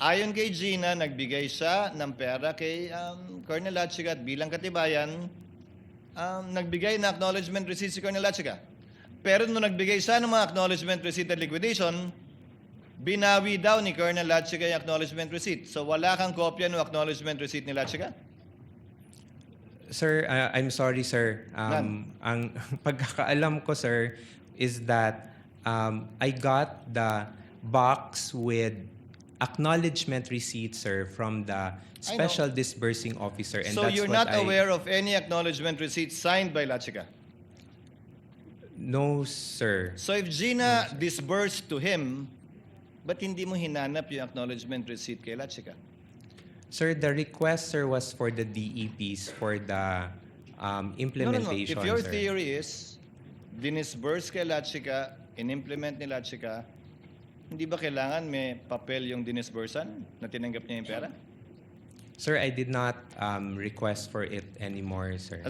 Ayon kay Gina, nagbigay siya ng pera kay Colonel Latchiga at bilang katibayan, nagbigay na acknowledgement receipt si Colonel Latchiga. Pero nung nagbigay siya ng mga acknowledgement receipt at liquidation, binawi daw ni Colonel Latchiga yung acknowledgement receipt. So wala kang kopya ng acknowledgement receipt ni Latchiga? Sir, I'm sorry, sir. Ang pagkakaalam ko, sir, is that I got the box with acknowledgement receipt, sir, from the special disbursing officer, and So that's you're what not aware of any acknowledgement receipt signed by Latchiga? No, sir. So if Gina disbursed to him, ba't hindi mo hinanap yung acknowledgement receipt kay Latchiga? Sir, the request, sir, was for the DEPs for the implementation, If your sir. theory is dinisburse kay Latchiga, in-implement ni Latchiga, hindi ba kailangan may papel yung dinisbursan na tinanggap niya yung pera? Sir, I did not request for it anymore, sir.